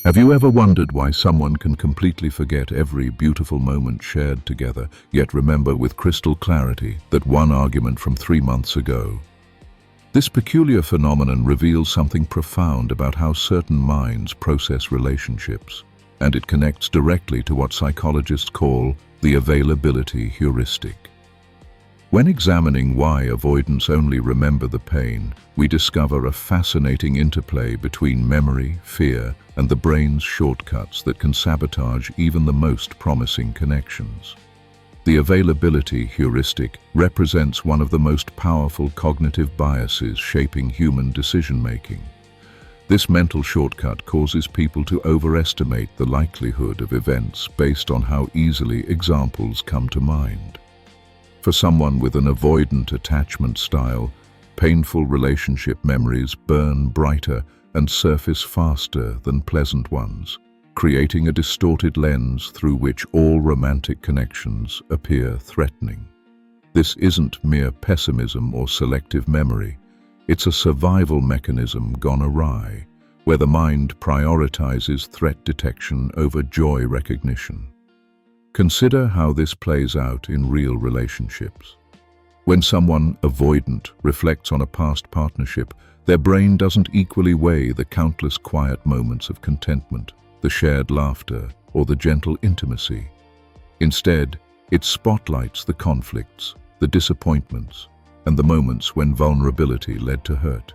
Have you ever wondered why someone can completely forget every beautiful moment shared together, yet remember with crystal clarity that one argument from 3 months ago? This peculiar phenomenon reveals something profound about how certain minds process relationships, and it connects directly to what psychologists call the availability heuristic. When examining why avoidants only remember the pain, we discover a fascinating interplay between memory, fear, and the brain's shortcuts that can sabotage even the most promising connections. The availability heuristic represents one of the most powerful cognitive biases shaping human decision-making. This mental shortcut causes people to overestimate the likelihood of events based on how easily examples come to mind. For someone with an avoidant attachment style, painful relationship memories burn brighter and surface faster than pleasant ones, creating a distorted lens through which all romantic connections appear threatening. This isn't mere pessimism or selective memory. It's a survival mechanism gone awry, where the mind prioritizes threat detection over joy recognition. Consider how this plays out in real relationships. When someone avoidant reflects on a past partnership, their brain doesn't equally weigh the countless quiet moments of contentment, the shared laughter, or the gentle intimacy. Instead, it spotlights the conflicts, the disappointments, and the moments when vulnerability led to hurt.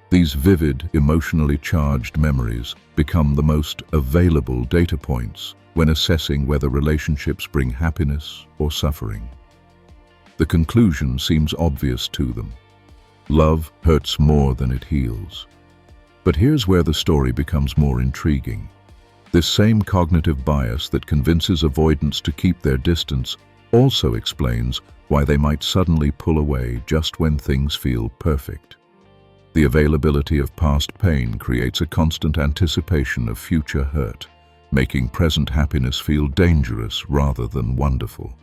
These vivid, emotionally charged memories become the most available data points when assessing whether relationships bring happiness or suffering. The conclusion seems obvious to them. Love hurts more than it heals. But here's where the story becomes more intriguing. This same cognitive bias that convinces avoidants to keep their distance also explains why they might suddenly pull away just when things feel perfect. The availability of past pain creates a constant anticipation of future hurt, making present happiness feel dangerous rather than wonderful.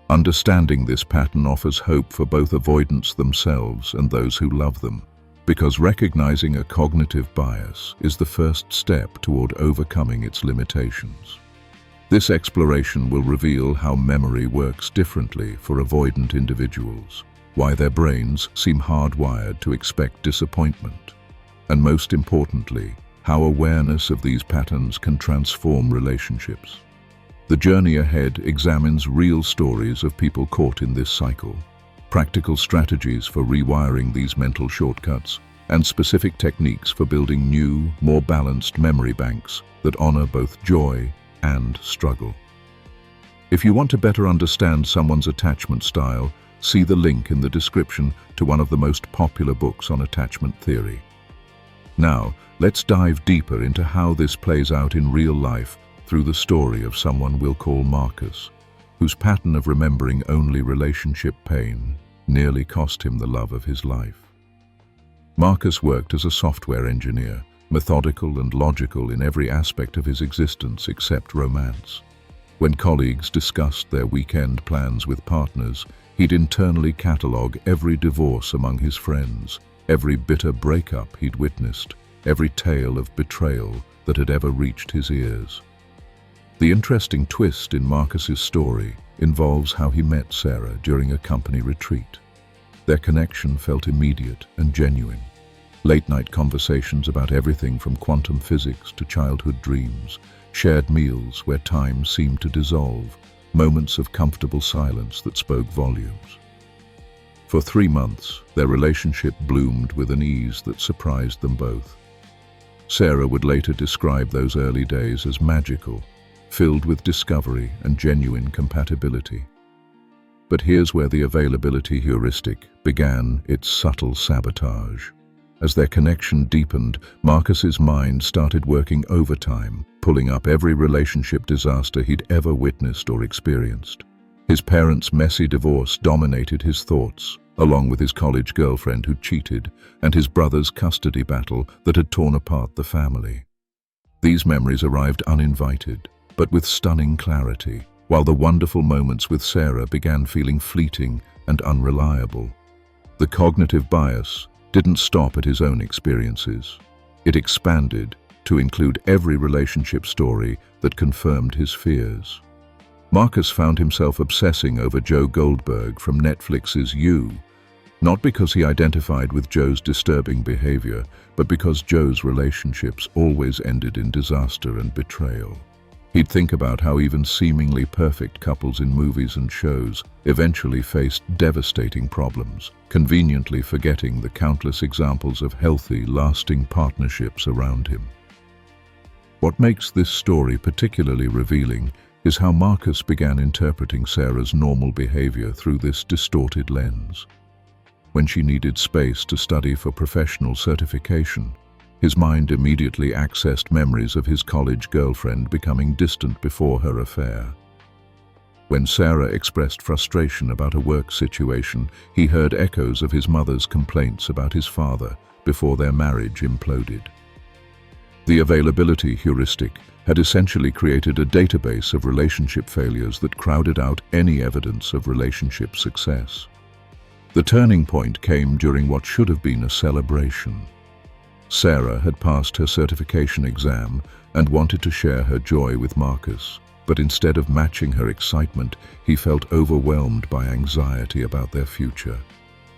Understanding this pattern offers hope for both avoidants themselves and those who love them, because recognizing a cognitive bias is the first step toward overcoming its limitations. This exploration will reveal how memory works differently for avoidant individuals, why their brains seem hardwired to expect disappointment, and most importantly, how awareness of these patterns can transform relationships. The journey ahead examines real stories of people caught in this cycle, practical strategies for rewiring these mental shortcuts, and specific techniques for building new, more balanced memory banks that honor both joy and struggle. If you want to better understand someone's attachment style, see the link in the description to one of the most popular books on attachment theory. Now, let's dive deeper into how this plays out in real life through the story of someone we'll call Marcus, whose pattern of remembering only relationship pain nearly cost him the love of his life. Marcus worked as a software engineer, methodical and logical in every aspect of his existence except romance. When colleagues discussed their weekend plans with partners, he'd internally catalog every divorce among his friends, every bitter breakup he'd witnessed, every tale of betrayal that had ever reached his ears. The interesting twist in Marcus's story involves how he met Sarah during a company retreat. Their connection felt immediate and genuine. Late-night conversations about everything from quantum physics to childhood dreams, shared meals where time seemed to dissolve, moments of comfortable silence that spoke volumes. For 3 months, their relationship bloomed with an ease that surprised them both. Sarah would later describe those early days as magical, filled with discovery and genuine compatibility. But here's where the availability heuristic began its subtle sabotage. As their connection deepened, Marcus's mind started working overtime, pulling up every relationship disaster he'd ever witnessed or experienced. His parents' messy divorce dominated his thoughts, along with his college girlfriend who cheated, and his brother's custody battle that had torn apart the family. These memories arrived uninvited, but with stunning clarity, while the wonderful moments with Sarah began feeling fleeting and unreliable. The cognitive bias didn't stop at his own experiences. It expanded to include every relationship story that confirmed his fears. Marcus found himself obsessing over Joe Goldberg from Netflix's You, not because he identified with Joe's disturbing behavior, but because Joe's relationships always ended in disaster and betrayal. He'd think about how even seemingly perfect couples in movies and shows eventually faced devastating problems, conveniently forgetting the countless examples of healthy, lasting partnerships around him. What makes this story particularly revealing is how Marcus began interpreting Sarah's normal behavior through this distorted lens. When she needed space to study for professional certification, his mind immediately accessed memories of his college girlfriend becoming distant before her affair. When Sarah expressed frustration about a work situation, he heard echoes of his mother's complaints about his father before their marriage imploded. The availability heuristic had essentially created a database of relationship failures that crowded out any evidence of relationship success. The turning point came during what should have been a celebration. Sarah had passed her certification exam and wanted to share her joy with Marcus, but instead of matching her excitement, he felt overwhelmed by anxiety about their future.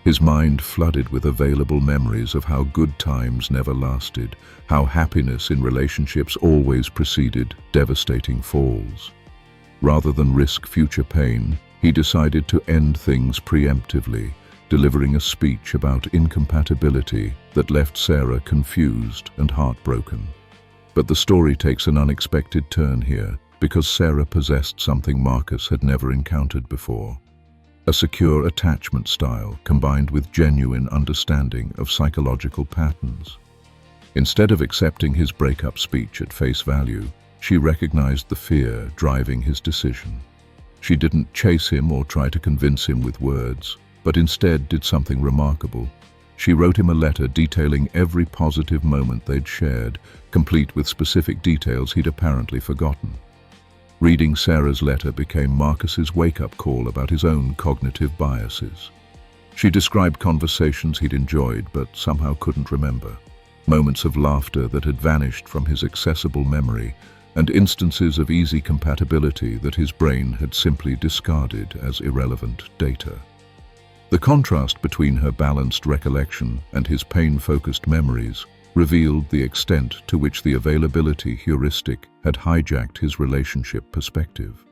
His mind flooded with available memories of how good times never lasted, how happiness in relationships always preceded devastating falls. Rather than risk future pain, he decided to end things preemptively, delivering a speech about incompatibility that left Sarah confused and heartbroken. But the story takes an unexpected turn here, because Sarah possessed something Marcus had never encountered before. A secure attachment style combined with genuine understanding of psychological patterns. Instead of accepting his breakup speech at face value, she recognized the fear driving his decision. She didn't chase him or try to convince him with words, but instead did something remarkable. She wrote him a letter detailing every positive moment they'd shared, complete with specific details he'd apparently forgotten. Reading Sarah's letter became Marcus's wake-up call about his own cognitive biases. She described conversations he'd enjoyed but somehow couldn't remember, moments of laughter that had vanished from his accessible memory, and instances of easy compatibility that his brain had simply discarded as irrelevant data. The contrast between her balanced recollection and his pain-focused memories revealed the extent to which the availability heuristic had hijacked his relationship perspective.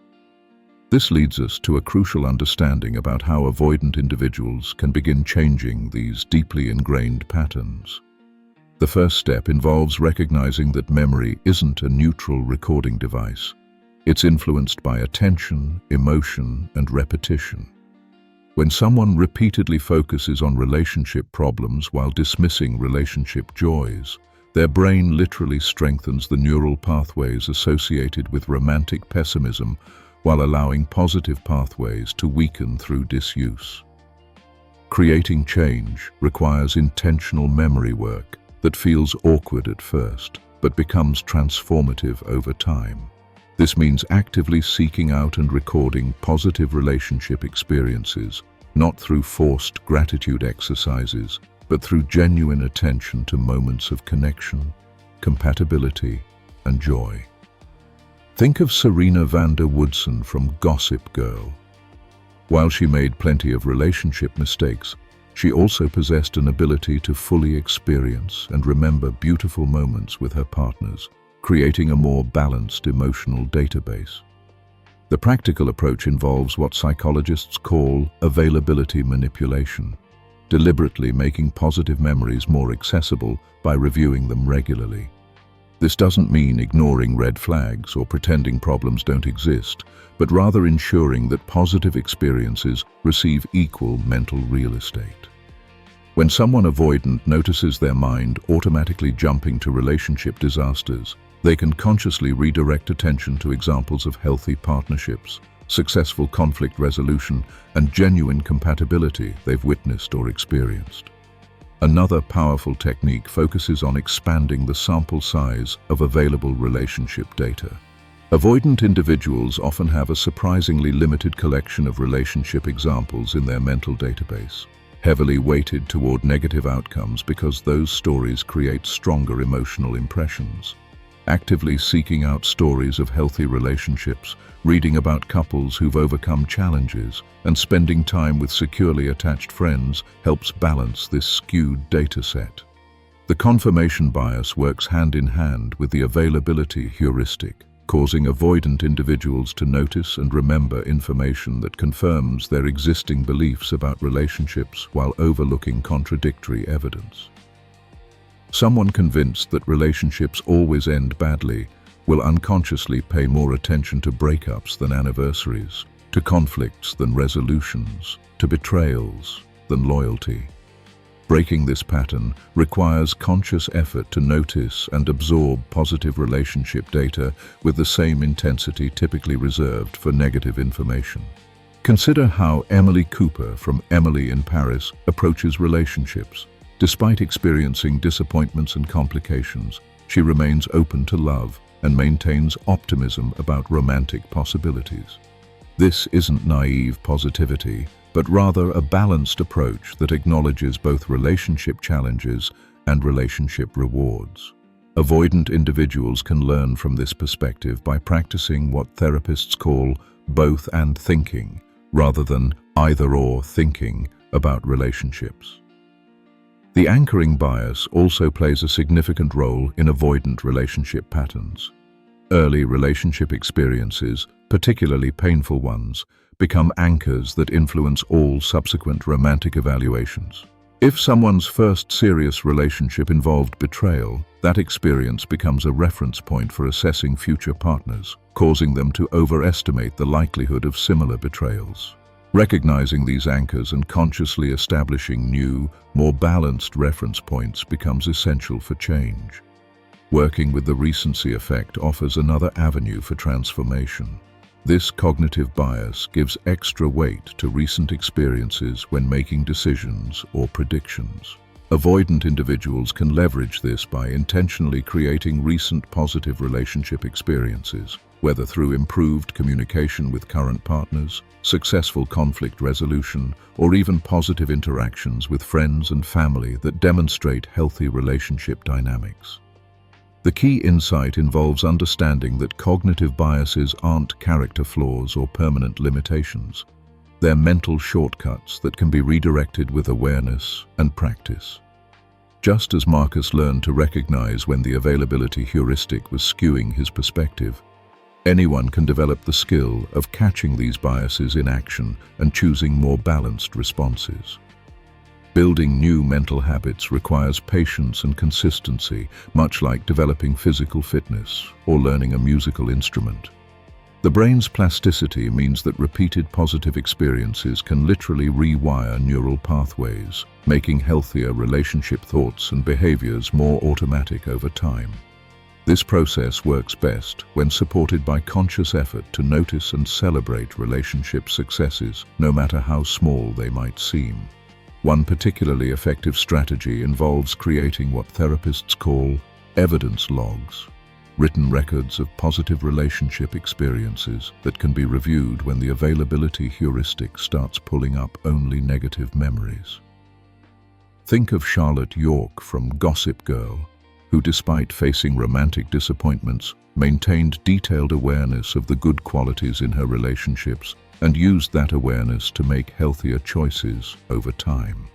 This leads us to a crucial understanding about how avoidant individuals can begin changing these deeply ingrained patterns. The first step involves recognizing that memory isn't a neutral recording device. It's influenced by attention, emotion, and repetition. When someone repeatedly focuses on relationship problems while dismissing relationship joys, their brain literally strengthens the neural pathways associated with romantic pessimism while allowing positive pathways to weaken through disuse. Creating change requires intentional memory work that feels awkward at first, but becomes transformative over time. This means actively seeking out and recording positive relationship experiences, not through forced gratitude exercises, but through genuine attention to moments of connection, compatibility, and joy. Think of Serena van der Woodsen from Gossip Girl. While she made plenty of relationship mistakes, she also possessed an ability to fully experience and remember beautiful moments with her partners, creating a more balanced emotional database. The practical approach involves what psychologists call availability manipulation, deliberately making positive memories more accessible by reviewing them regularly. This doesn't mean ignoring red flags or pretending problems don't exist, but rather ensuring that positive experiences receive equal mental real estate. When someone avoidant notices their mind automatically jumping to relationship disasters, they can consciously redirect attention to examples of healthy partnerships, successful conflict resolution, and genuine compatibility they've witnessed or experienced. Another powerful technique focuses on expanding the sample size of available relationship data. Avoidant individuals often have a surprisingly limited collection of relationship examples in their mental database, heavily weighted toward negative outcomes because those stories create stronger emotional impressions. actively seeking out stories of healthy relationships, reading about couples who've overcome challenges, and spending time with securely attached friends helps balance this skewed data set. The confirmation bias works hand in hand with the availability heuristic, causing avoidant individuals to notice and remember information that confirms their existing beliefs about relationships while overlooking contradictory evidence. Someone convinced that relationships always end badly will unconsciously pay more attention to breakups than anniversaries, to conflicts than resolutions, to betrayals than loyalty. Breaking this pattern requires conscious effort to notice and absorb positive relationship data with the same intensity typically reserved for negative information. Consider how Emily Cooper from Emily in Paris approaches relationships. Despite experiencing disappointments and complications, she remains open to love and maintains optimism about romantic possibilities. This isn't naive positivity, but rather a balanced approach that acknowledges both relationship challenges and relationship rewards. Avoidant individuals can learn from this perspective by practicing what therapists call both and thinking, rather than either-or thinking about relationships. The anchoring bias also plays a significant role in avoidant relationship patterns. Early relationship experiences, particularly painful ones, become anchors that influence all subsequent romantic evaluations. If someone's first serious relationship involved betrayal, that experience becomes a reference point for assessing future partners, causing them to overestimate the likelihood of similar betrayals. Recognizing these anchors and consciously establishing new, more balanced reference points becomes essential for change. Working with the recency effect offers another avenue for transformation. This cognitive bias gives extra weight to recent experiences when making decisions or predictions. Avoidant individuals can leverage this by intentionally creating recent positive relationship experiences, whether through improved communication with current partners, successful conflict resolution, or even positive interactions with friends and family that demonstrate healthy relationship dynamics. The key insight involves understanding that cognitive biases aren't character flaws or permanent limitations. They're mental shortcuts that can be redirected with awareness and practice. Just as Marcus learned to recognize when the availability heuristic was skewing his perspective, anyone can develop the skill of catching these biases in action and choosing more balanced responses. Building new mental habits requires patience and consistency, much like developing physical fitness or learning a musical instrument. The brain's plasticity means that repeated positive experiences can literally rewire neural pathways, making healthier relationship thoughts and behaviors more automatic over time. This process works best when supported by conscious effort to notice and celebrate relationship successes, no matter how small they might seem. One particularly effective strategy involves creating what therapists call evidence logs, written records of positive relationship experiences that can be reviewed when the availability heuristic starts pulling up only negative memories. Think of Charlotte York from Gossip Girl, who, despite facing romantic disappointments, maintained detailed awareness of the good qualities in her relationships and used that awareness to make healthier choices over time.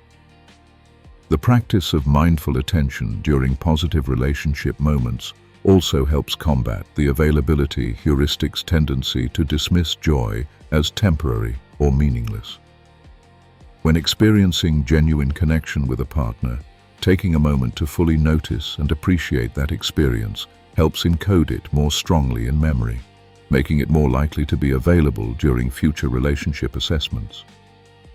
The practice of mindful attention during positive relationship moments also helps combat the availability heuristic's tendency to dismiss joy as temporary or meaningless. When experiencing genuine connection with a partner, taking a moment to fully notice and appreciate that experience helps encode it more strongly in memory, making it more likely to be available during future relationship assessments.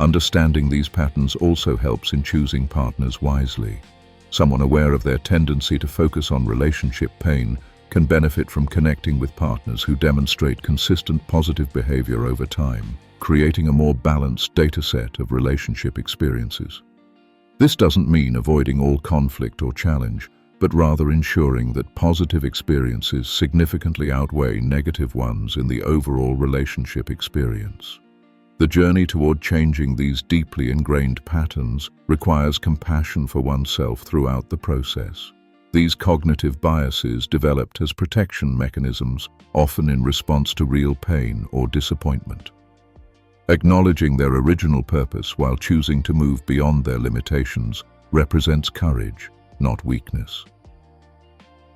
Understanding these patterns also helps in choosing partners wisely. Someone aware of their tendency to focus on relationship pain can benefit from connecting with partners who demonstrate consistent positive behavior over time, creating a more balanced data set of relationship experiences. This doesn't mean avoiding all conflict or challenge, but rather ensuring that positive experiences significantly outweigh negative ones in the overall relationship experience. The journey toward changing these deeply ingrained patterns requires compassion for oneself throughout the process. These cognitive biases developed as protection mechanisms, often in response to real pain or disappointment. Acknowledging their original purpose while choosing to move beyond their limitations represents courage, not weakness.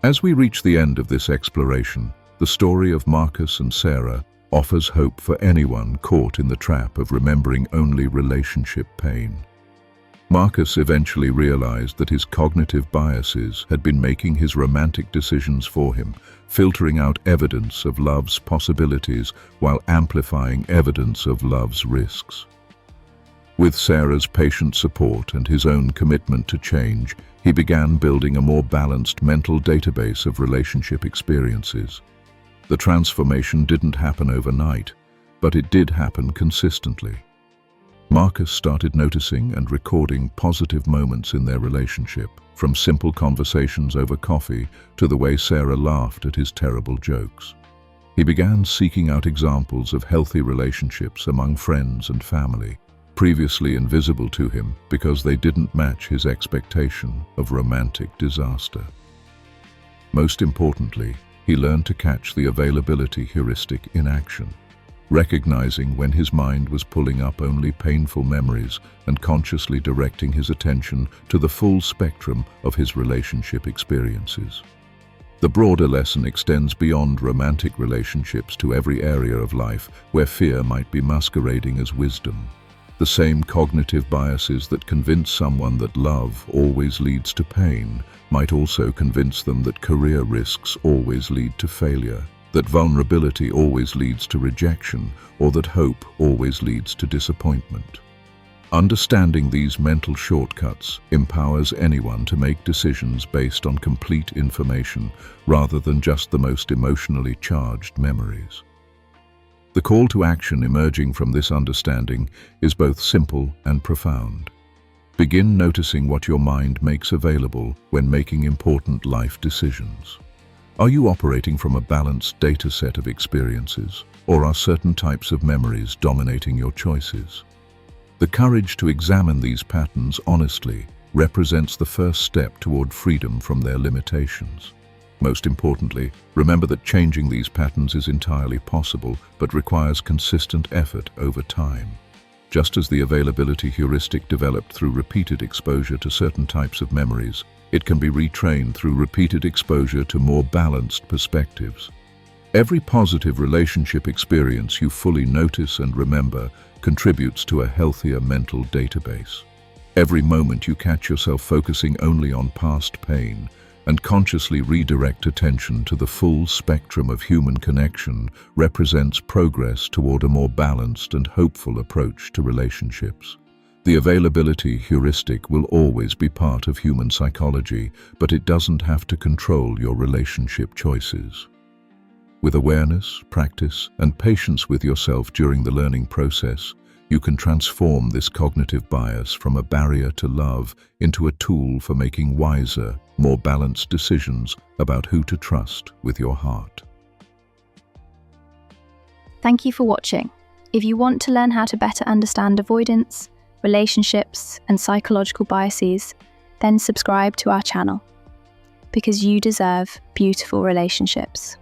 As we reach the end of this exploration, the story of Marcus and Sarah offers hope for anyone caught in the trap of remembering only relationship pain. Marcus eventually realized that his cognitive biases had been making his romantic decisions for him, filtering out evidence of love's possibilities while amplifying evidence of love's risks. With Sarah's patient support and his own commitment to change, he began building a more balanced mental database of relationship experiences. The transformation didn't happen overnight, but it did happen consistently. Marcus started noticing and recording positive moments in their relationship, from simple conversations over coffee to the way Sarah laughed at his terrible jokes. He began seeking out examples of healthy relationships among friends and family, previously invisible to him because they didn't match his expectation of romantic disaster. Most importantly, he learned to catch the availability heuristic in action, recognizing when his mind was pulling up only painful memories and consciously directing his attention to the full spectrum of his relationship experiences. The broader lesson extends beyond romantic relationships to every area of life where fear might be masquerading as wisdom. The same cognitive biases that convince someone that love always leads to pain might also convince them that career risks always lead to failure, that vulnerability always leads to rejection, or that hope always leads to disappointment. Understanding these mental shortcuts empowers anyone to make decisions based on complete information rather than just the most emotionally charged memories. The call to action emerging from this understanding is both simple and profound. Begin noticing what your mind makes available when making important life decisions. Are you operating from a balanced data set of experiences, or are certain types of memories dominating your choices? The courage to examine these patterns honestly represents the first step toward freedom from their limitations. Most importantly, remember that changing these patterns is entirely possible, but requires consistent effort over time. Just as the availability heuristic developed through repeated exposure to certain types of memories, it can be retrained through repeated exposure to more balanced perspectives. Every positive relationship experience you fully notice and remember contributes to a healthier mental database. Every moment you catch yourself focusing only on past pain and consciously redirect attention to the full spectrum of human connection represents progress toward a more balanced and hopeful approach to relationships. The availability heuristic will always be part of human psychology, but it doesn't have to control your relationship choices. With awareness, practice, and patience with yourself during the learning process, you can transform this cognitive bias from a barrier to love into a tool for making wiser, more balanced decisions about who to trust with your heart. Thank you for watching. If you want to learn how to better understand avoidance, relationships, and psychological biases, then subscribe to our channel, because you deserve beautiful relationships.